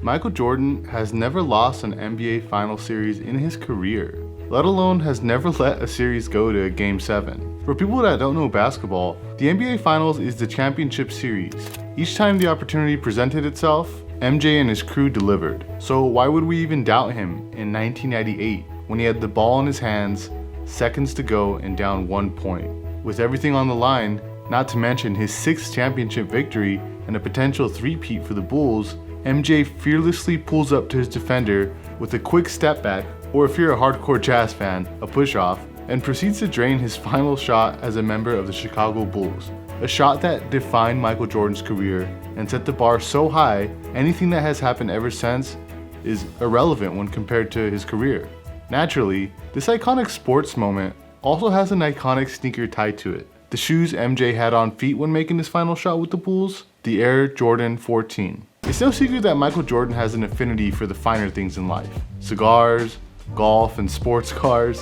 Michael Jordan has never lost an NBA Final Series in his career, let alone has never let a series go to Game 7. For people that don't know basketball, the NBA Finals is the championship series. Each time the opportunity presented itself, MJ and his crew delivered. So why would we even doubt him in 1998 when he had the ball in his hands, seconds to go and down 1 point? With everything on the line, not to mention his 6th championship victory and a potential three-peat for the Bulls, MJ fearlessly pulls up to his defender with a quick step back, or if you're a hardcore Jazz fan, a push-off, and proceeds to drain his final shot as a member of the Chicago Bulls. A shot that defined Michael Jordan's career and set the bar so high, anything that has happened ever since is irrelevant when compared to his career. Naturally, this iconic sports moment also has an iconic sneaker tied to it. The shoes MJ had on feet when making his final shot with the Bulls, the Air Jordan 14. It's no secret that Michael Jordan has an affinity for the finer things in life: cigars, golf, and sports cars.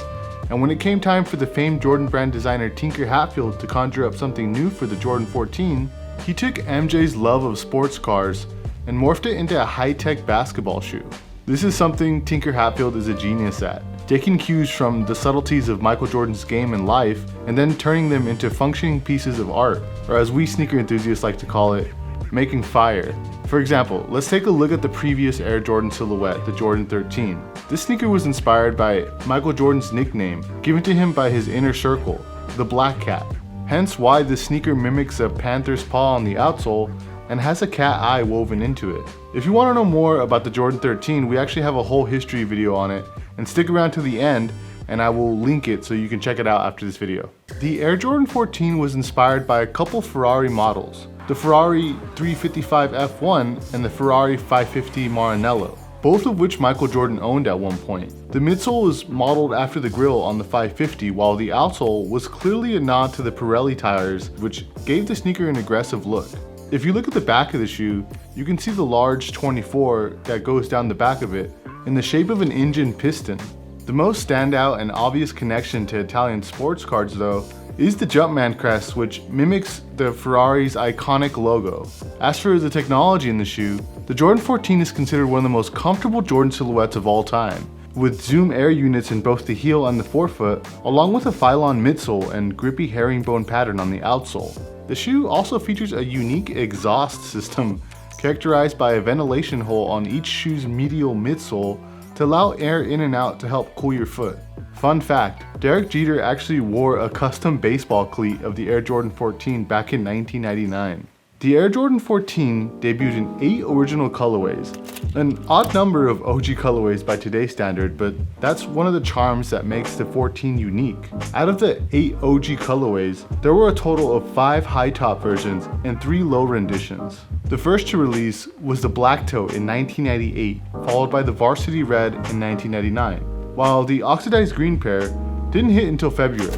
And when it came time for the famed Jordan brand designer Tinker Hatfield to conjure up something new for the Jordan 14, he took MJ's love of sports cars and morphed it into a high-tech basketball shoe. This is something Tinker Hatfield is a genius at, taking cues from the subtleties of Michael Jordan's game and life and then turning them into functioning pieces of art, or as we sneaker enthusiasts like to call it, making fire. For example, let's take a look at the previous Air Jordan silhouette, the Jordan 13. This sneaker was inspired by Michael Jordan's nickname, given to him by his inner circle, the Black Cat. Hence why this sneaker mimics a panther's paw on the outsole and has a cat eye woven into it. If you want to know more about the Jordan 13, we actually have a whole history video on it, and stick around to the end and I will link it so you can check it out after this video. The Air Jordan 14 was inspired by a couple Ferrari models, the Ferrari 355 F1 and the Ferrari 550 Maranello, both of which Michael Jordan owned at one point. The midsole was modeled after the grille on the 550, while the outsole was clearly a nod to the Pirelli tires, which gave the sneaker an aggressive look. If you look at the back of the shoe, you can see the large 24 that goes down the back of it in the shape of an engine piston. The most standout and obvious connection to Italian sports cars, though, is the Jumpman crest, which mimics the Ferrari's iconic logo. As for the technology in the shoe, the Jordan 14 is considered one of the most comfortable Jordan silhouettes of all time, with zoom air units in both the heel and the forefoot, along with a Phylon midsole and grippy herringbone pattern on the outsole. The shoe also features a unique exhaust system characterized by a ventilation hole on each shoe's medial midsole to allow air in and out to help cool your foot. Fun fact, Derek Jeter actually wore a custom baseball cleat of the Air Jordan 14 back in 1999. The Air Jordan 14 debuted in 8 original colorways, an odd number of OG colorways by today's standard, but that's one of the charms that makes the 14 unique. Out of the 8 OG colorways, there were a total of 5 high top versions and 3 low renditions. The first to release was the Black Toe in 1998, followed by the Varsity Red in 1999, while the oxidized green pair didn't hit until February.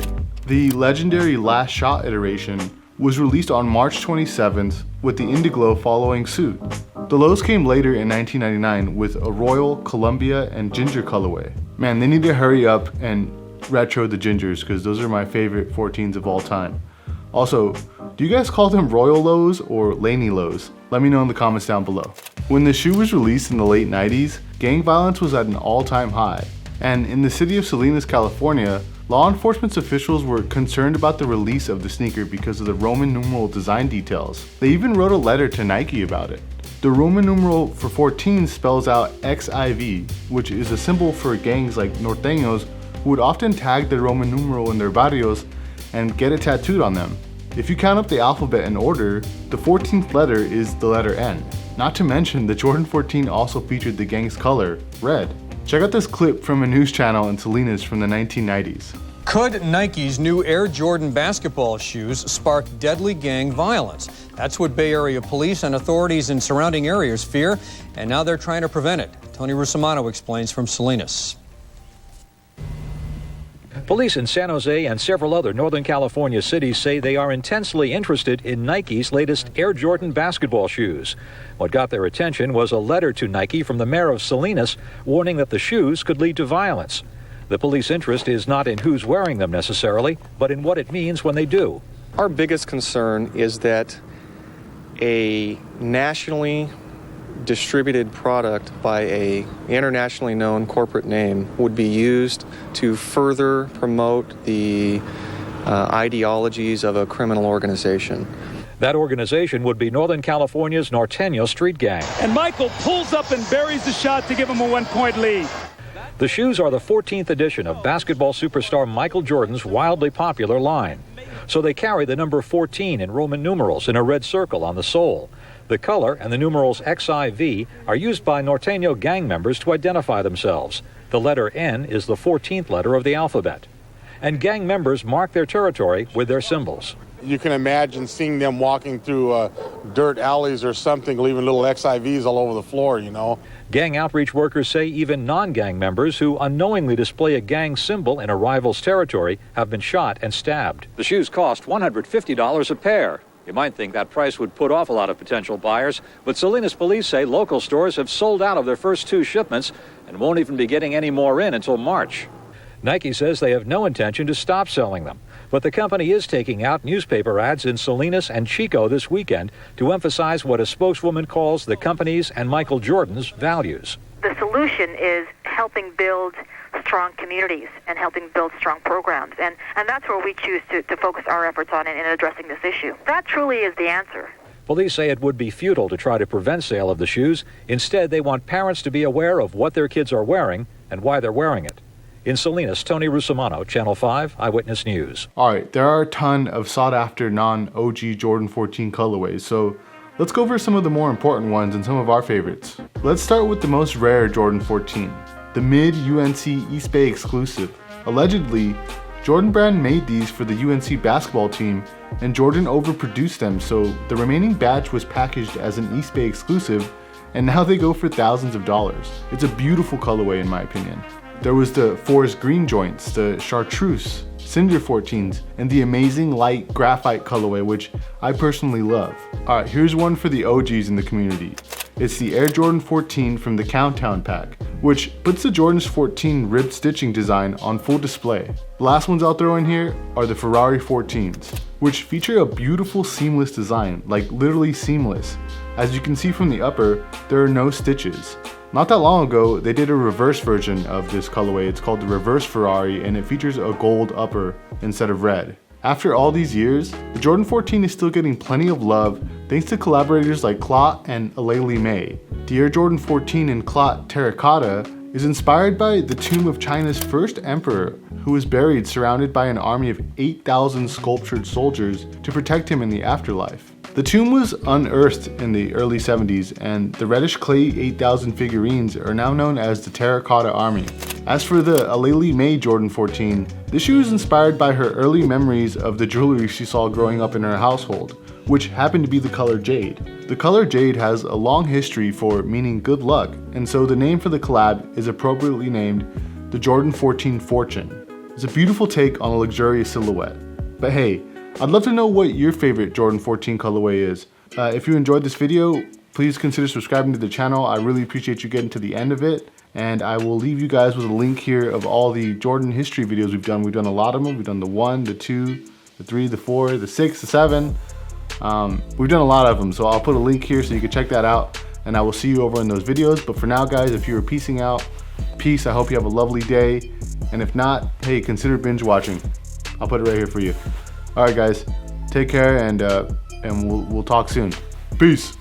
The legendary Last Shot iteration was released on March 27th, with the Indiglo following suit. The lows came later in 1999 with a Royal, Columbia, and Ginger colorway. Man, they need to hurry up and retro the Gingers, because those are my favorite 14s of all time. Also, do you guys call them Royal Lows or Laney Lows? Let me know in the comments down below. When the shoe was released in the late 90s, gang violence was at an all-time high. And in the city of Salinas, California, law enforcement officials were concerned about the release of the sneaker because of the Roman numeral design details. They even wrote a letter to Nike about it. The Roman numeral for 14 spells out XIV, which is a symbol for gangs like norteños who would often tag the Roman numeral in their barrios and get it tattooed on them. If you count up the alphabet in order, the 14th letter is the letter N. Not to mention, the Jordan 14 also featured the gang's color, red. Check out this clip from a news channel in Salinas from the 1990s. Could Nike's new Air Jordan basketball shoes spark deadly gang violence? That's what Bay Area police and authorities in surrounding areas fear, and now they're trying to prevent it. Tony Russomanno explains from Salinas. Police in San Jose and several other Northern California cities say they are intensely interested in Nike's latest Air Jordan basketball shoes. What got their attention was a letter to Nike from the mayor of Salinas warning that the shoes could lead to violence. The police interest is not in who's wearing them necessarily, but in what it means when they do. Our biggest concern is that a nationally distributed product by a internationally known corporate name would be used to further promote the ideologies of a criminal organization. That organization would be Northern California's Norteño Street Gang. And Michael pulls up and buries the shot to give him a 1-point lead. The shoes are the 14th edition of basketball superstar Michael Jordan's wildly popular line. So they carry the number 14 in Roman numerals in a red circle on the sole. The color and the numerals XIV are used by Norteño gang members to identify themselves. The letter N is the 14th letter of the alphabet. And gang members mark their territory with their symbols. You can imagine seeing them walking through dirt alleys or something, leaving little XIVs all over the floor, you know. Gang outreach workers say even non-gang members who unknowingly display a gang symbol in a rival's territory have been shot and stabbed. The shoes cost $150 a pair. You might think that price would put off a lot of potential buyers, but Salinas police say local stores have sold out of their first 2 shipments and won't even be getting any more in until March. Nike says they have no intention to stop selling them, but the company is taking out newspaper ads in Salinas and Chico this weekend to emphasize what a spokeswoman calls the company's and Michael Jordan's values. The solution is helping build strong communities and helping build strong programs, and that's where we choose to focus our efforts on in addressing this issue. That truly is the answer. Police say it would be futile to try to prevent sale of the shoes. Instead, they want parents to be aware of what their kids are wearing and why they're wearing it. In Salinas, Tony Rusomano, Channel 5 Eyewitness News. Alright, there are a ton of sought-after non-OG Jordan 14 colorways, so let's go over some of the more important ones and some of our favorites. Let's start with the most rare Jordan 14, the mid-UNC East Bay exclusive. Allegedly, Jordan Brand made these for the UNC basketball team, and Jordan overproduced them, so the remaining batch was packaged as an East Bay exclusive, and now they go for thousands of dollars. It's a beautiful colorway in my opinion. There was the forest green joints, the chartreuse, cinder 14s, and the amazing light graphite colorway, which I personally love. Alright, here's one for the OGs in the community. It's the Air Jordan 14 from the Countdown pack, which puts the Jordan's 14 ribbed stitching design on full display. The last ones I'll throw in here are the Ferrari 14s, which feature a beautiful seamless design, like literally seamless. As you can see from the upper, there are no stitches. Not that long ago, they did a reverse version of this colorway. It's called the Reverse Ferrari, and it features a gold upper instead of red. After all these years, the Jordan 14 is still getting plenty of love thanks to collaborators like Clot and Aleli May. The Air Jordan 14 in Clot Terracotta is inspired by the tomb of China's first emperor, who was buried surrounded by an army of 8,000 sculptured soldiers to protect him in the afterlife. The tomb was unearthed in the early 70s, and the reddish clay 8,000 figurines are now known as the Terracotta Army. As for the Aleli May Jordan 14, this shoe is inspired by her early memories of the jewelry she saw growing up in her household, which happened to be the color jade. The color jade has a long history for meaning good luck, and so the name for the collab is appropriately named the Jordan 14 Fortune. It's a beautiful take on a luxurious silhouette. But hey, I'd love to know what your favorite Jordan 14 colorway is. If you enjoyed this video, please consider subscribing to the channel. I really appreciate you getting to the end of it. And I will leave you guys with a link here of all the Jordan history videos we've done. We've done a lot of them. We've done the 1, the 2, the 3, the 4, the 6, the 7. We've done a lot of them. So I'll put a link here so you can check that out. And I will see you over in those videos. But for now, guys, if you are peacing out, peace. I hope you have a lovely day. And if not, hey, consider binge watching. I'll put it right here for you. All right, guys, take care, and we'll talk soon. Peace.